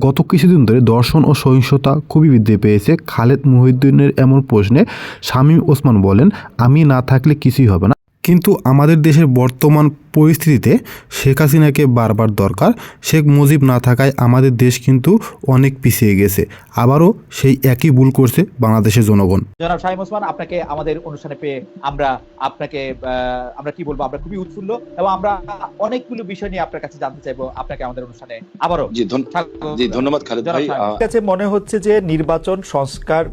গত কিছুদিন ধরে ধর্ষণ ও সহিংসতা খুবই বৃদ্ধি পেয়েছে। খালেদ মহিউদ্দিনের এমন প্রশ্নে শামীম ওসমান বলেন, আমি না থাকলে কিছুই হবে না। কিন্তু আমাদের দেশের বর্তমান পরিস্থিতিতে শেখ হাসিনাকে বারবার দরকার। শেখ মুজিব না থাকায় আমাদের দেশ কিন্তু অনেক পিছিয়ে গেছে। আবারও সেই একই ভুল করছে বাংলাদেশের জনগণ। জনাব শামীম ওসমান, আপনাকে আমাদের অনুষ্ঠানে পেয়ে আমরা কি বলবো, আমরা খুবই উৎফুল্ল এবং আমরা অনেকগুলো বিষয় নিয়ে আপনার কাছে জানতে চাইবো। আপনাকে আমাদের অনুষ্ঠানে আবারও ধন্যবাদ খালেদ ভাই। কাছে মনে হচ্ছে যে নির্বাচন সংস্কার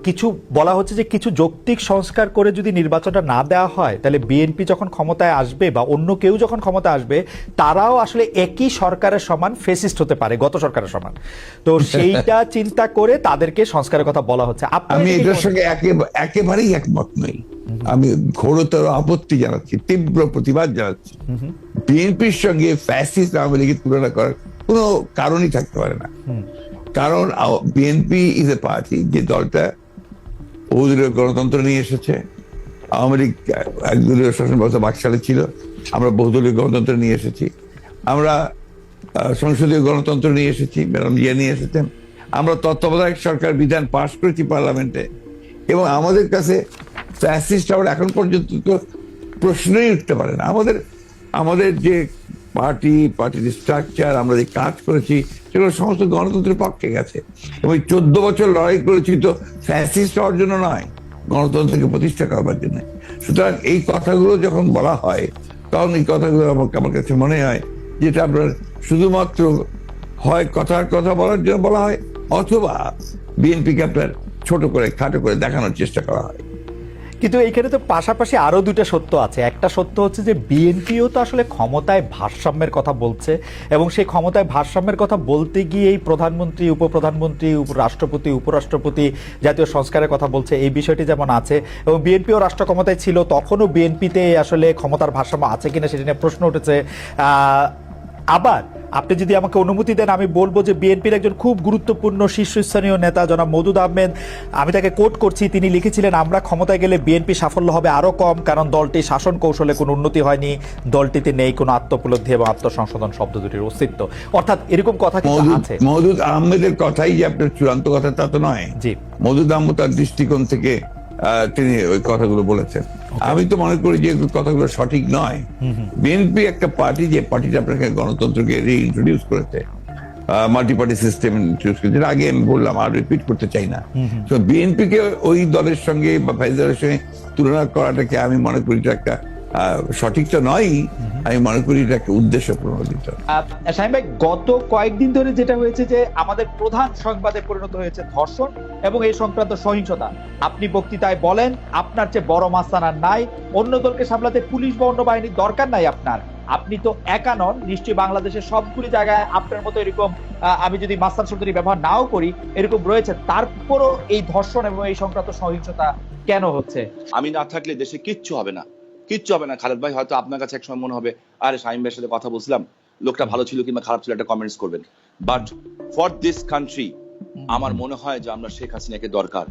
কিছু বলা হচ্ছে যে কিছু যৌক্তিক সংস্কার করে যদি নির্বাচনটা না দেওয়া হয়, তাহলে বিএনপি যখন ক্ষমতায় আসবে বা অন্য কেউ যখন ক্ষমতায় আসবে, তারাও আসলে একই সরকারের সমান ফেসিস্ট হতে পারে, গত সরকারের সমান। তো সেইটা চিন্তা করে তাদেরকে সংস্কারের কথা বলা হচ্ছে। আমি এটার সঙ্গে একেবারেই একমত নই। আমি ঘোরতর আপত্তি জানাচ্ছি, তীব্র প্রতিবাদ জানাচ্ছি। বিএনপির সঙ্গে ফ্যাসিস্ট আওয়ামী লীগের তুলনা করার কোনো কারণই থাকতে পারে না। কারণ বিএনপি ইজ এ পার্টি, যে দলটা বহুদলীয় গণতন্ত্র নিয়ে এসেছে। আওয়ামী লীগ একদলীয় শাসন ব্যবস্থা 22 সালে ছিল, আমরা বহুদলীয় গণতন্ত্র নিয়ে এসেছি। আমরা সংসদীয় গণতন্ত্র নিয়ে এসেছি, ম্যাডাম জিয়া নিয়ে এসেছেন। আমরা তত্ত্বাবধায়ক সরকার বিধান পাশ করেছি পার্লামেন্টে, এবং আমাদের কাছে ফ্যাসিস্ট আবার এখন পর্যন্ত তো প্রশ্নই উঠতে পারে না। আমাদের যে পার্টির স্ট্রাকচার, আমরা যে কাজ করেছি, সেগুলো সমস্ত গণতন্ত্রের পক্ষে গেছে। এবং 14 বছর লড়াই করেছি তো ফ্যাসিস্ট হওয়ার জন্য নয়, গণতন্ত্রকে প্রতিষ্ঠা করবার জন্য। সুতরাং এই কথাগুলো যখন বলা হয়, তখন এই কথাগুলো আমার কাছে মনে হয় যেটা আপনার শুধুমাত্র হয় কথার কথা বলার জন্য বলা হয়, অথবা বিএনপিকে আপনার ছোট করে খাটো করে দেখানোর চেষ্টা করা হয়। কিন্তু এইখানে তো পাশাপাশি আরো দুইটা সত্য আছে। একটা সত্য হচ্ছে যে বিএনপিও তো আসলে ক্ষমতায় ভারসাম্যের কথা বলছে, এবং সেই ক্ষমতায় ভারসাম্যের কথা বলতে গিয়ে এই প্রধানমন্ত্রী, উপপ্রধানমন্ত্রী, রাষ্ট্রপতি, উপরাষ্ট্রপতি জাতীয় সংস্কারের কথা বলছে। এই বিষয়টি যেমন আছে, এবং বিএনপিও রাষ্ট্র ক্ষমতায় ছিল, তখনও বিএনপিতে আসলে ক্ষমতার ভারসাম্য আছে কিনা সেটা নিয়ে প্রশ্ন উঠেছে। আবার আপনি যদি আমাকে অনুমতি দেন, আমি বলবো যে বিএনপির একজন খুব গুরুত্বপূর্ণ শীর্ষস্থানীয় নেতা জনাব মওদুদ আহমেদ, আমি তাকে কোট করছি, তিনি লিখেছিলেন, আমরা ক্ষমতায় গেলে বিএনপি সাফল্য হবে আরো কম, কারণ দলটি শাসন কৌশলে কোনো উন্নতি হয়নি, দলটিতে নেই কোনো আত্মোপলব্ধি এবং আত্মসংশোধন শব্দ দুটির অস্তিত্ব। অর্থাৎ এরকম কথা কিন্তু আছে। মওদুদ আহমেদের কথাই যে আপনার চূড়ান্ত কথা তা তো নয়। জি, মওদুদ আহমেদ তার দৃষ্টিকোণ থেকে তিনি ওই কথাগুলো বলেছেন। আমি তো মনে করি যে কথাগুলো সঠিক নয়। বিএনপি একটা পার্টি, যে পার্টিটা আপনাকে গণতন্ত্রকে রিইন্ট্রোডিউস করেছে, মাল্টি পার্টি সিস্টেম ইন্ট্রোডিউস করেছে, আগে আমি বললাম, আর রিপিট করতে চাই না। তো বিএনপিকে ওই দলের সঙ্গে বা ফেডারেশনের সঙ্গে তুলনা করাটাকে আমি মনে করি এটা একটা সঠিক তো নয়। আমি মনে করি এটা একটা উদ্দেশ্য প্রণোদিত। শামীম ভাই, গত কয়েকদিন ধরে যেটা হয়েছে যে আমাদের প্রধান সংবাদে পরিণত হয়েছে ধর্ষণ এবং এই সংক্রান্ত সহিংসতা। আপনি বক্তৃতায় বলেন, আপনার চেয়ে বড় মাস্তান আর নাই, অন্য দলকে সামলাতে পুলিশ বা অন্য বাহিনীর দরকার নাই আপনার। আপনি তো একা নন, নিশ্চয়ই বাংলাদেশের সবগুলি জায়গায় আপনার মতো এরকম, আমি যদি মাস্তান শব্দটি ব্যবহার নাও করি, এরকম রয়েছে। তারপরও এই ধর্ষণ এবং এই সংক্রান্ত সহিংসতা কেন হচ্ছে? আমি না থাকলে দেশে কিচ্ছু হবে না, কিচ্ছু হবে না। খালেদ ভাই, হয়তো আপনার কাছে এক সময় মনে হবে, আরে শামীম ভাইয়ের সাথে কথা বলছিলাম, লোকটা ভালো ছিল কিংবা খারাপ ছিল, একটা কমেন্টস করবেন। বাট ফর দিস কান্ট্রি আমার মনে হয় যে আমরা শেখ হাসিনাকে দরকার,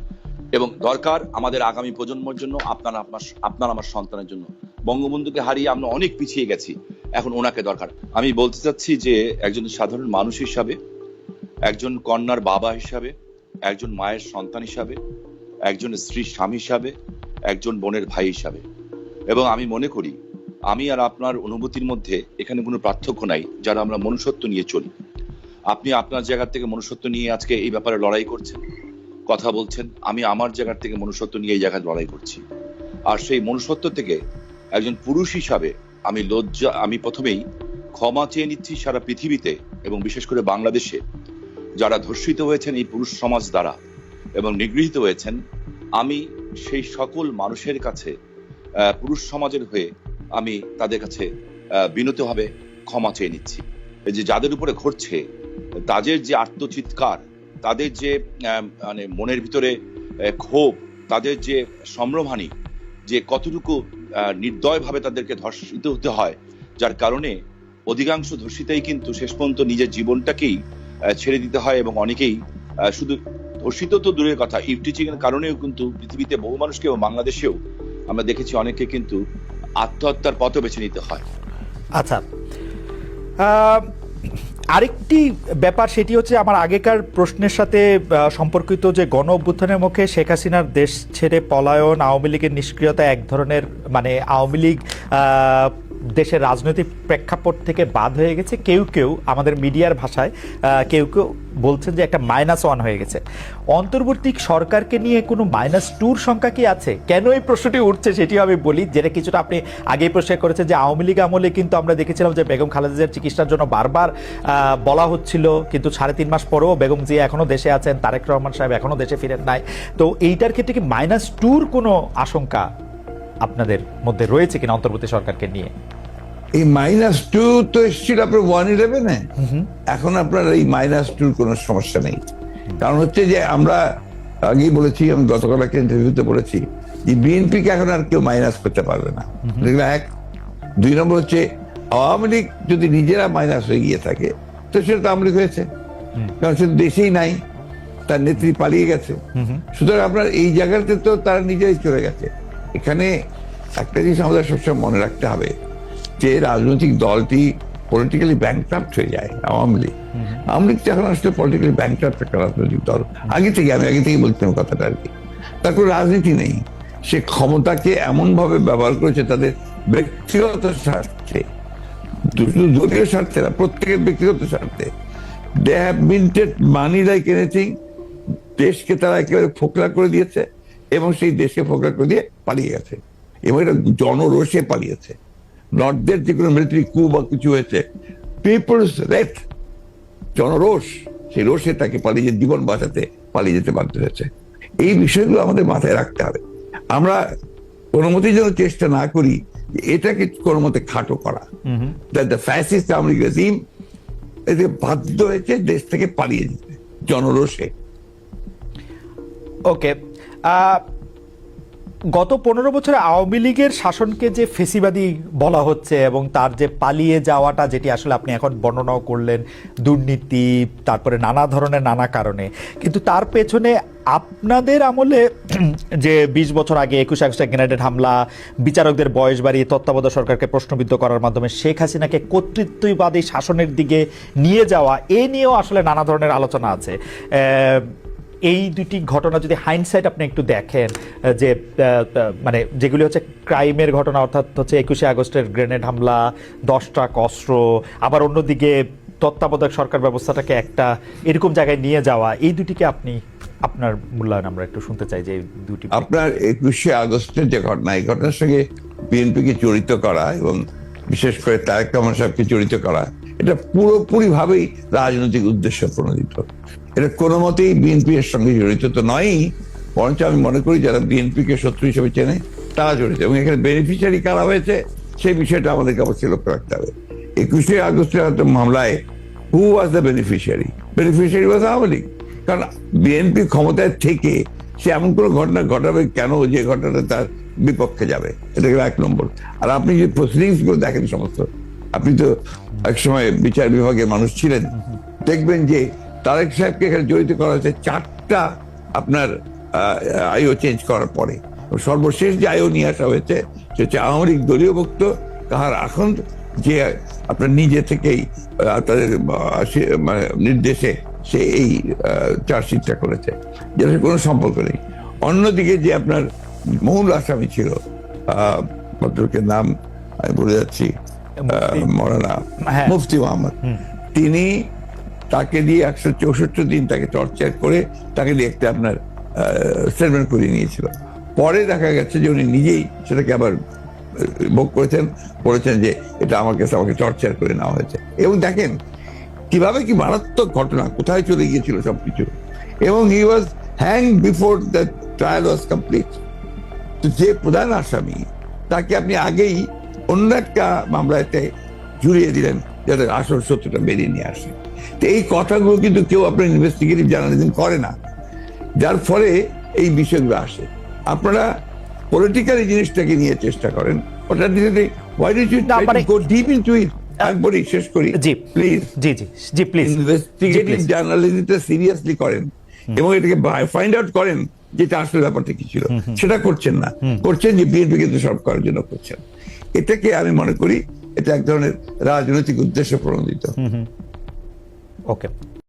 এবং দরকার আমাদের আগামী প্রজন্মের জন্য, আপনার আমার সন্তানের জন্য। বঙ্গবন্ধুকে হারিয়ে আমরা অনেক পিছিয়ে গেছি, এখন ওনাকে দরকার। আমি বলতে চাচ্ছি যে একজন সাধারণ মানুষ হিসাবে, একজন কন্যার বাবা হিসাবে, একজন মায়ের সন্তান হিসাবে, একজন স্ত্রীর স্বামী হিসাবে, একজন বোনের ভাই হিসাবে, এবং আমি মনে করি আমি আর আপনার অনুভূতির মধ্যে এখানে কোনো পার্থক্য নাই, যারা আমরা মনুষ্যত্ব নিয়ে চলি। আপনি আপনার জায়গা থেকে মনুষ্যত্ব নিয়ে আজকে এই ব্যাপারে লড়াই করছেন, কথা বলছেন, আমি আমার জায়গার থেকে মনুষ্যত্ব নিয়ে এই জায়গায় লড়াই করছি। আর সেই মনুষ্যত্ব থেকে একজন পুরুষ হিসাবে আমি প্রথমেই ক্ষমা চেয়ে নিচ্ছি সারা পৃথিবীতে, এবং বিশেষ করে বাংলাদেশে যারা ধর্ষিত হয়েছেন এই পুরুষ সমাজ দ্বারা এবং নিগৃহীত হয়েছেন। আমি সেই সকল মানুষের কাছে, পুরুষ সমাজের হয়ে আমি তাদের কাছে বিনীতভাবে ক্ষমা চেয়ে নিচ্ছি। এই যে যাদের উপরে ঘটছে, তাদের যে আত্মচিৎকার, তাদের যে মানে মনের ভিতরে ক্ষোভ, তাদের যে সম্ভ্রমহানি, যে কতটুকু নির্দয়ভাবে তাদেরকে ধর্ষিত হতে হয়, যার কারণে অধিকাংশ ধর্ষিতাই কিন্তু শেষ পর্যন্ত নিজের জীবনটাকেই ছেড়ে দিতে হয়, এবং অনেকেই শুধু ধর্ষিত তো দূরের কথা, ইভটিজিং এর কারণেও কিন্তু পৃথিবীতে বহু মানুষকে, এবং বাংলাদেশেও আমরা দেখেছি অনেকে কিন্তু আত্মহত্যার পথও বেছে নিতে হয়। আচ্ছা, আরেকটি ব্যাপার, সেটি হচ্ছে আমার আগেকার প্রশ্নের সাথে সম্পর্কিত, যে গণ অভ্যুত্থানের মুখে শেখ হাসিনার দেশ ছেড়ে পলায়ন, আওয়ামী লীগের নিষ্ক্রিয়তা এক ধরনের, মানে আওয়ামী লীগ দেশের রাজনৈতিক প্রেক্ষাপট থেকে বাদ হয়ে গেছে, কেউ কেউ আমাদের মিডিয়ার ভাষায় কেউ কেউ বলছেন যে একটা -1 হয়ে গেছে। অন্তর্বর্তী সরকারকে নিয়ে কোনো -2 সংখ্যা কি আছে? কেন এই প্রশ্নটি উঠছে সেটিও আমি বলি, যেটা কিছুটা আপনি আগেই প্রশ্ন করেছেন যে আওয়ামী লীগ আমলে কিন্তু আমরা দেখেছিলাম যে বেগম খালেদা জিয়ার চিকিৎসার জন্য বারবার বলা হচ্ছিল, কিন্তু 3.5 মাস পরেও বেগম জিয়া এখনো দেশে আছেন, তারেক রহমান সাহেব এখনো দেশে ফিরেন নাই। তো এইটার ক্ষেত্রে কি -2 কোনো আশঙ্কা আপনাদের মধ্যে রয়েছে কিনা অন্তর্বর্তী সরকারকে নিয়ে? এই -2 তো এসেছিল আপনার 111-এ, এখন আপনার এই -2 কোনো সমস্যা নেই। কারণ হচ্ছে যে আমরা আগেই বলেছি, আমি গতকাল একটা ইন্টারভিউতে বলেছি যে বিএনপিকে এখন আর কেউ মাইনাস করতে পারবে না, এগুলো এক। 2 নম্বর হচ্ছে আওয়ামী লীগ যদি নিজেরা মাইনাস হয়ে গিয়ে থাকে তো সেটা তো আওয়ামী লীগ হয়েছে, কারণ সে দেশেই নাই, তার নেত্রী পালিয়ে গেছে। সুতরাং আপনার এই জায়গাতে তো তারা নিজেই চলে গেছে। এখানে একটা জিনিস আমাদের সবসময় মনে রাখতে হবে যে রাজনৈতিক দলটি পলিটিক্যালি ব্যাংক্রাফট হয়ে যায়। আওয়ামী লীগ এখন আসলে পলিটিক্যালি ব্যাংক্রাফট একটা রাজনৈতিক দল। আমি আগে থেকে বলতাম কথাটা আর কি। তার কোনো রাজনীতি নেই, সে ক্ষমতাকে এমন ভাবে ব্যবহার করেছে তাদের ব্যক্তিগত স্বার্থে, দলীয় স্বার্থে না, প্রত্যেকের ব্যক্তিগত স্বার্থে। They have minted money like anything. দেশকে তারা একেবারে ফোকলা করে দিয়েছে এবং সেই দেশকে ফোকলা করে দিয়ে পালিয়ে গেছে, এবং এটা জনরোষে পালিয়েছে। নর্থদের যে কোনো মিলিটারি কু বা কিছু হয়েছে, পিপলস রেট, জনরোষ, সেই রোষে তাকে পালিয়ে জীবন বাঁচাতে পালিয়ে যেতে বাধ্য হয়েছে। এই বিষয়গুলো আমাদের মাথায় রাখতে হবে। আমরা কোনো মতেই যেন চেষ্টা না করি এটাকে কোনো মতে খাটো করা। The fascist Awami League regime এতে বাধ্য হয়েছে দেশ থেকে পালিয়ে যেতে জনরোষে। ওকে, গত 15 বছরে আওয়ামী লীগের শাসনকে যে ফেসিবাদী বলা হচ্ছে এবং তার যে পালিয়ে যাওয়াটা, যেটি আসলে আপনি এখন বর্ণনাও করলেন, দুর্নীতি, তারপরে নানা ধরনের নানা কারণে, কিন্তু তার পেছনে আপনাদের আমলে যে 20 বছর আগে 21 আগস্টে গ্রেনেড হামলা, বিচারকদের বয়স বাড়িয়ে তত্ত্বাবধায়ক সরকারকে প্রশ্নবিদ্ধ করার মাধ্যমে শেখ হাসিনাকে কর্তৃত্ববাদী শাসনের দিকে নিয়ে যাওয়া, এ নিয়েও আসলে নানা ধরনের আলোচনা আছে। এই দুটি ঘটনা যদি হাইন্ডসাইট আপনি একটু দেখেন, যে মানে যেগুলি হচ্ছে ক্রাইমের ঘটনা, অর্থাৎ হচ্ছে 21 আগস্টের গ্রেনেড হামলা, 10 ট্রাক অস্ত্র, আবার অন্যদিকে তত্ত্বাবধায়ক সরকার ব্যবস্থাটাকে একটা এরকম জায়গায় নিয়ে যাওয়া, এই দুটিকে আপনি আপনার মূল্যায়ন আমরা একটু শুনতে চাই। যে দুটি আপনার 21 আগস্টের যে ঘটনা, এই ঘটনার সঙ্গে বিএনপিকে জড়িত করা এবং বিশেষ করে তারেক রহমান সাহেবকে জড়িত করা, এটা পুরোপুরি ভাবেই রাজনৈতিক উদ্দেশ্য প্রণোদিত। এটা কোনো মতেই বিএনপি এর সঙ্গে জড়িত তো নয়ই, বরঞ্চ আমি মনে করি যারা বিএনপিকে শত্রু হিসেবে চেনে তারা জড়িত, এবং এখানে বেনিফিশিয়ারি কারা হয়েছে সেই বিষয়টা আমাদেরকে অবশ্যই লক্ষ্য রাখতে হবে। 21 আগস্টের মামলায় who was the beneficiary? Beneficiary was Awami League. কারণ বিএনপি ক্ষমতায় থেকে সে এমন কোনো ঘটনা ঘটাবে কেন যে ঘটনাটা তার বিপক্ষে যাবে? এটা গেল 1 নম্বর। আর আপনি যে প্রসিডিংস গুলো দেখেন সমস্ত, আপনি তো একসময় বিচার বিভাগের মানুষ ছিলেন, দেখবেন যে তারেক সাহেবকে এখানে জড়িত করা হয়েছে 4টা আপনার আইও চেঞ্জ করার পরে। সর্বশেষ যে আইও নিয়ে আসা হয়েছে সে হচ্ছে আওয়ামী লীগ দলীয় ভুক্ত কাহার এখন যে আপনার নিজে থেকেই তাদের নির্দেশে সে এই চার্জশিটটা করেছে, যেটা কোনো সম্পর্ক নেই। অন্যদিকে যে আপনার মূল আসামি ছিল, ভদ্রলোকের নাম আমি বলে যাচ্ছি, মৌলানা মুফতি মোহাম্মদ, তিনি তাকে দিয়ে 164 দিন তাকে টর্চার করে তাকে দিয়ে একটা আপনার স্টেটমেন্ট করিয়ে নিয়েছিল। পরে দেখা গেছে যে উনি নিজেই সেটাকে আবার ভোগ করেছেন, বলেছেন যে এটা আমার কাছে আমাকে টর্চার করে নেওয়া হয়েছে। এবং দেখেন কিভাবে কি মারাত্মক ঘটনা, কোথায় চলে গিয়েছিল সবকিছু। এবং he was hang before the trial was complete. তো যে প্রধান আসামি তাকে আপনি আগেই অন্য একটা মামলাতে জুড়িয়ে দিলেন যাতে আসল সত্যটা বেরিয়ে নিয়ে আসে। তো এই কথাগুলো কিন্তু কেউ আপনার ইনভেস্টিগেটিভ জার্নালিজম করে না, যার ফলে এই বিষয়গুলো আসে। আপনারা পলিটিক্যালি জিনিসটাকে নিয়ে চেষ্টা করেন, ওটা দিয়ে why did you try to go deep into it? একবারই শেষ করি প্লিজ। জি প্লিজ, ইনভেস্টিগেটিভ জার্নালিজমটা সিরিয়াসলি করেন এবং এটাকে ফাইন্ড আউট করেন যেটা আসলে ব্যাপারটা কি ছিল। সেটা করছেন না, করছেন যে বিএনপি কিন্তু সব করার জন্য করছেন। এটাকে আমি মনে করি এটা এক ধরনের রাজনৈতিক উদ্দেশ্য প্রণোদিত। ওকে।